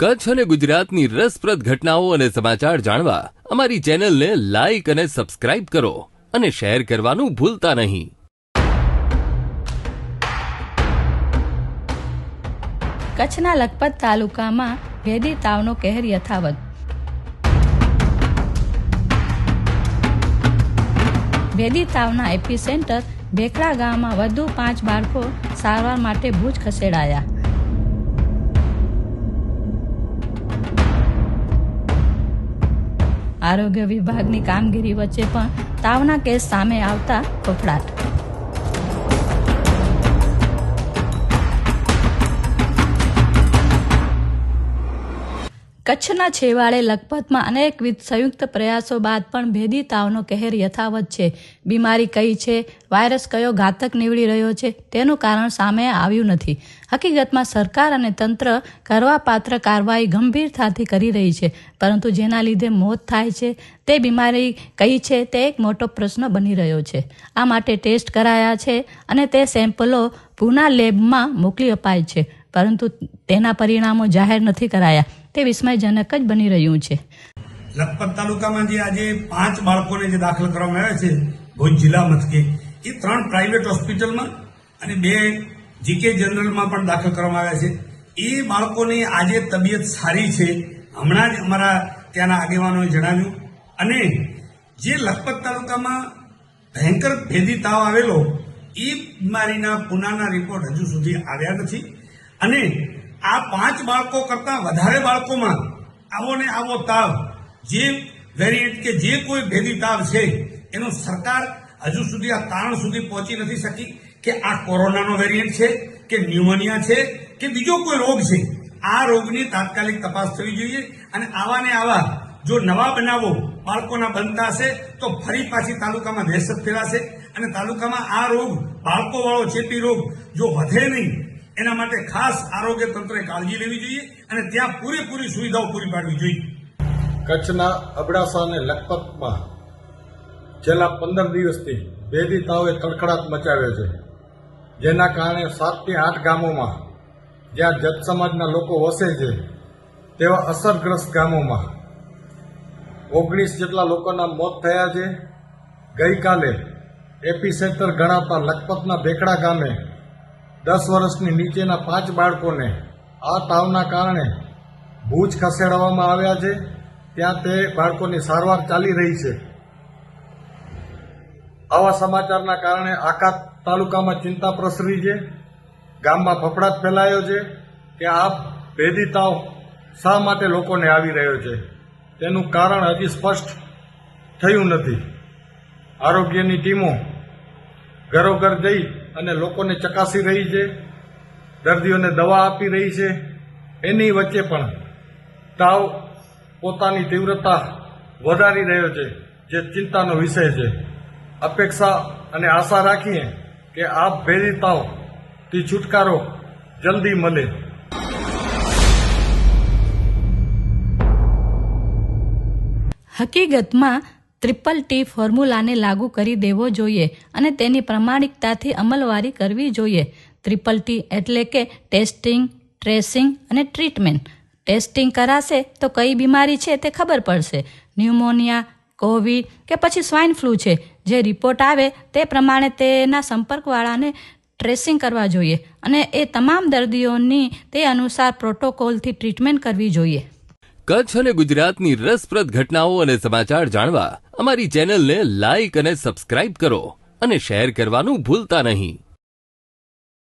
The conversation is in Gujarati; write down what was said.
કચ્છ અને ગુજરાતની રસપ્રદ ઘટનાઓ અને સમાચાર જાણવા અમારી ચેનલને લાઇક અને સબસ્ક્રાઇબ કરો અને શેર કરવાનું ભૂલતા નહીં. કચ્છના લખપત તાલુકામાં ભેદી તાવનો કહેર યથાવત. ભેદી તાવના એપિસેન્ટર ભેખડા ગામમાં વધુ 5 બાળકો સારવાર માટે ભુજ ખસેડાયા. આરોગ્ય વિભાગની કામગીરી વચ્ચે પણ તાવના કેસ સામે આવતા ફફડાટ. કચ્છના છેવાડે લખપતમાં અનેકવિધ સંયુક્ત પ્રયાસો બાદ પણ ભેદી તાવનો કહેર યથાવત છે. બીમારી કઈ છે, વાયરસ કયો ઘાતક નીવડી રહ્યો છે તેનું કારણ સામે આવ્યું નથી. હકીકતમાં સરકાર અને તંત્ર કરવાપાત્ર કાર્યવાહી ગંભીરતાથી કરી રહી છે, પરંતુ જેના લીધે મોત થાય છે તે બીમારી કઈ છે તે એક મોટો પ્રશ્ન બની રહ્યો છે. આ માટે ટેસ્ટ કરાયા છે અને તે સેમ્પલો પૂના લેબમાં મોકલી અપાય છે, પરંતુ તેના પરિણામો જાહેર નથી કરાયા. તે વિસ્મયજનક જ બની રહ્યું છે. લખપત તાલુકામાં જે આજે 5 બાળકોને જે દાખલ કરવામાં આવ્યા છે ભુજ જિલ્લા મથકે, એ 3 પ્રાઇવેટ હોસ્પિટલમાં અને 2 જીકે જનરલમાં પણ દાખલ કરવામાં આવ્યા છે. એ બાળકોની આજે તબિયત સારી છે, હમણાં જ અમારા ત્યાંના આગેવાનોએ જણાવ્યું. અને જે લખપત તાલુકામાં ભયંકર ભેદી તાવ આવેલો, એ બીમારીના પુનાના રિપોર્ટ હજુ સુધી આવ્યા નથી. અને આ 5 બાળકો કરતા વધારે બાળકોમાં આવો ને આવો તાવ, જે વેરિયન્ટ કે જે કોઈ ભેદી તાવ છે, એનો સરકાર હજુ સુધી આ તારણ સુધી પહોંચી નથી શકી કે આ કોરોનાનો વેરિયન્ટ છે કે ન્યુમોનિયા છે કે બીજો કોઈ રોગ છે. આ રોગની તાત્કાલિક તપાસ થવી જોઈએ. અને આવા ને આવા જો નવા બનાવો બાળકોના બનતા હશે તો ફરી પાછી તાલુકામાં દહેશત ફેલાશે અને તાલુકામાં આ રોગ, બાળકોવાળો ચેપી રોગ જો વધે નહીં, એના માટે ખાસ આરોગ્ય તંત્રે કાળજી લેવી જોઈએ અને ત્યાં પૂરેપૂરી સુવિધાઓ પૂરી પાડવી જોઈએ. કચ્છના અબડાસા અને લખપતમાં છેલ્લા 15 દિવસથી ભેદી તાવે તડખડાટ મચાવ્યો છે, જેના કારણે 7 થી 8 ગામોમાં જ્યાં જત સમાજના લોકો વસે છે તેવા અસરગ્રસ્ત ગામોમાં 19 જેટલા લોકોના મોત થયા છે. ગઈકાલે એપિસેન્ટર ગણાતા લખપતના ભેખડા ગામે 10 વર્ષની નીચેના 5 બાળકોને આ તાવના કારણે ભુજ ખસેડવામાં આવ્યા છે. ત્યાં તે બાળકોની સારવાર ચાલી રહી છે. આવા સમાચારના કારણે આખા તાલુકામાં ચિંતા પ્રસરી છે. ગામમાં ફફડાટ ફેલાયો છે કે આ ભેદી તાવ શા માટે લોકોને આવી રહ્યો છે, તેનું કારણ હજી સ્પષ્ટ થયું નથી. આરોગ્યની ટીમો ઘરોઘર જઈ અને લોકોને ચકાસી રહી છે, દર્દીઓને દવા આપી રહી છે. એની વચ્ચે પણ તાવ પોતાની તીવ્રતા વધારી રહ્યો છે, જે ચિંતાનો વિષય છે. અપેક્ષા અને આશા રાખીએ કે આ ભેદી તાવથી છુટકારો જલ્દી મળે. હકીકતમાં TTT ફોર્મ્યુલાને લાગુ કરી દેવો જોઈએ અને તેની પ્રમાણિકતાથી અમલવારી કરવી જોઈએ. TTT એટલે કે ટેસ્ટિંગ, ટ્રેસિંગ અને ટ્રીટમેન્ટ. ટેસ્ટિંગ કરાશે તો કઈ બીમારી છે તે ખબર પડશે. ન્યુમોનિયા, કોવિડ કે પછી સ્વાઇન ફ્લૂ છે, જે રિપોર્ટ આવે તે પ્રમાણે તેના સંપર્કવાળાને ટ્રેસિંગ કરવા જોઈએ અને એ તમામ દર્દીઓની તે અનુસાર પ્રોટોકોલથી ટ્રીટમેન્ટ કરવી જોઈએ. કચ્છ અને ગુજરાતની રસપ્રદ ઘટનાઓ અને સમાચાર જાણવા અમારી ચેનલને લાઇક અને સબસ્ક્રાઇબ કરો અને શેર કરવાનું ભૂલતા નહીં.